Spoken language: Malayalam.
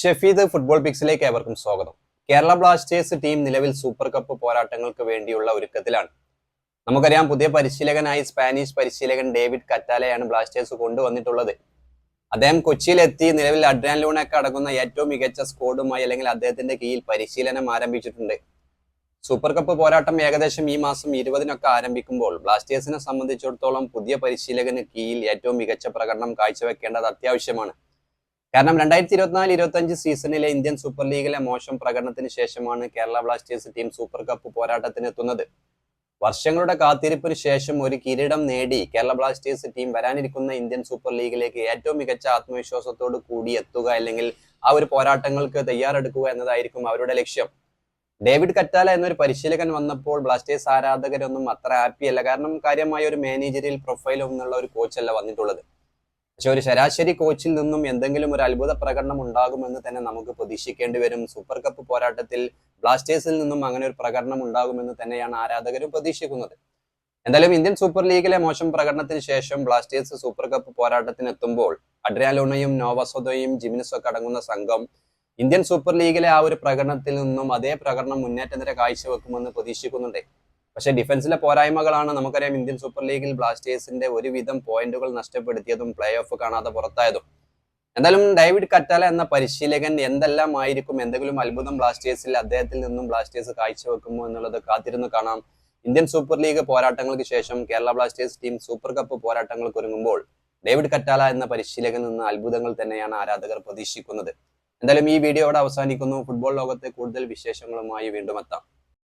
ഷെഫീദ് ഫുട്ബോൾ പിക്സിലേക്ക് ഏവർക്കും സ്വാഗതം. കേരള ബ്ലാസ്റ്റേഴ്സ് ടീം നിലവിൽ സൂപ്പർ കപ്പ് പോരാട്ടങ്ങൾക്ക് വേണ്ടിയുള്ള ഒരുക്കത്തിലാണ്. നമുക്കറിയാം, പുതിയ പരിശീലകനായി സ്പാനിഷ് പരിശീലകൻ ഡേവിഡ് കറ്റാലയാണ് ബ്ലാസ്റ്റേഴ്സ് കൊണ്ടുവന്നിട്ടുള്ളത്. അദ്ദേഹം കൊച്ചിയിലെത്തി നിലവിൽ അഡ്രിയാൻ ലൂണയൊക്കെ അടങ്ങുന്ന ഏറ്റവും മികച്ച സ്ക്വാഡുമായി അല്ലെങ്കിൽ അദ്ദേഹത്തിന്റെ കീഴിൽ പരിശീലനം ആരംഭിച്ചിട്ടുണ്ട്. സൂപ്പർ കപ്പ് പോരാട്ടം ഏകദേശം ഈ മാസം 20-നൊക്കെ ആരംഭിക്കുമ്പോൾ ബ്ലാസ്റ്റേഴ്സിനെ സംബന്ധിച്ചിടത്തോളം പുതിയ പരിശീലകന് കീഴിൽ ഏറ്റവും മികച്ച പ്രകടനം കാഴ്ചവെക്കേണ്ടത് അത്യാവശ്യമാണ്. കാരണം 2024-25 സീസണിലെ ഇന്ത്യൻ സൂപ്പർ ലീഗിലെ മോശം പ്രകടനത്തിന് ശേഷമാണ് Kerala Blasters team super cup പോരാട്ടത്തിന് എത്തുന്നത്. വർഷങ്ങളുടെ കാത്തിരിപ്പിന് ശേഷം ഒരു കിരീടം നേടി കേരള ബ്ലാസ്റ്റേഴ്സ് ടീം വരാനിരിക്കുന്ന ഇന്ത്യൻ സൂപ്പർ ലീഗിലേക്ക് ഏറ്റവും മികച്ച ആത്മവിശ്വാസത്തോട് കൂടി എത്തുക, അല്ലെങ്കിൽ ആ ഒരു പോരാട്ടങ്ങൾക്ക് തയ്യാറെടുക്കുക എന്നതായിരിക്കും അവരുടെ ലക്ഷ്യം. ഡേവിഡ് കറ്റാല എന്നൊരു പരിശീലകൻ വന്നപ്പോൾ ബ്ലാസ്റ്റേഴ്സ് ആരാധകരൊന്നും അത്ര ഹാപ്പിയല്ല. കാരണം കാര്യമായ ഒരു മാനേജറിയൽ പ്രൊഫൈലും എന്നുള്ള ഒരു കോച്ചല്ല വന്നിട്ടുള്ളത്. പക്ഷെ ഒരു ശരാശരി കോച്ചിൽ നിന്നും എന്തെങ്കിലും ഒരു അത്ഭുത പ്രകടനം ഉണ്ടാകുമെന്ന് തന്നെ നമുക്ക് പ്രതീക്ഷിക്കേണ്ടി വരും. സൂപ്പർ കപ്പ് പോരാട്ടത്തിൽ ബ്ലാസ്റ്റേഴ്സിൽ നിന്നും അങ്ങനെ ഒരു പ്രകടനം ഉണ്ടാകുമെന്ന് തന്നെയാണ് ആരാധകരും പ്രതീക്ഷിക്കുന്നത്. എന്തായാലും ഇന്ത്യൻ സൂപ്പർ ലീഗിലെ മോശം പ്രകടനത്തിന് ശേഷം ബ്ലാസ്റ്റേഴ്സ് സൂപ്പർ കപ്പ് പോരാട്ടത്തിന് എത്തുമ്പോൾ അഡ്രിയാൻ ലൂണയും നോവസോദയും ജിമിനസും ഒക്കെ അടങ്ങുന്ന സംഘം ഇന്ത്യൻ സൂപ്പർ ലീഗിലെ ആ ഒരു പ്രകടനത്തിൽ നിന്നും അതേ പ്രകടനം മുന്നേറ്റ നിര കാഴ്ചവെക്കുമെന്ന് പ്രതീക്ഷിക്കുന്നുണ്ട്. പക്ഷെ ഡിഫൻസിലെ പോരായ്മകളാണ് നമുക്കറിയാം ഇന്ത്യൻ സൂപ്പർ ലീഗിൽ ബ്ലാസ്റ്റേഴ്സിന്റെ ഒരുവിധം പോയിന്റുകൾ നഷ്ടപ്പെടുത്തിയതും പ്ലേ ഓഫ് കാണാതെ പുറത്തായതും. എന്തായാലും ഡേവിഡ് കറ്റാല എന്ന പരിശീലകൻ എന്തെല്ലാം ആയിരിക്കും, എന്തെങ്കിലും അത്ഭുതം ബ്ലാസ്റ്റേഴ്സിൽ അദ്ദേഹത്തിൽ നിന്നും ബ്ലാസ്റ്റേഴ്സ് കാഴ്ചവെക്കുമോ എന്നുള്ളത് കാത്തിരുന്ന് കാണാം. ഇന്ത്യൻ സൂപ്പർ ലീഗ് പോരാട്ടങ്ങൾക്ക് ശേഷം Kerala Blasters team super cup പോരാട്ടങ്ങൾക്ക് ഒരുങ്ങുമ്പോൾ ഡേവിഡ് കറ്റാല എന്ന പരിശീലകൻ നിന്ന് അത്ഭുതങ്ങൾ തന്നെയാണ് ആരാധകർ പ്രതീക്ഷിക്കുന്നത്. എന്തായാലും ഈ വീഡിയോ അവിടെ അവസാനിക്കുന്നു. ഫുട്ബോൾ ലോകത്തെ കൂടുതൽ വിശേഷങ്ങളുമായി വീണ്ടും എത്താം.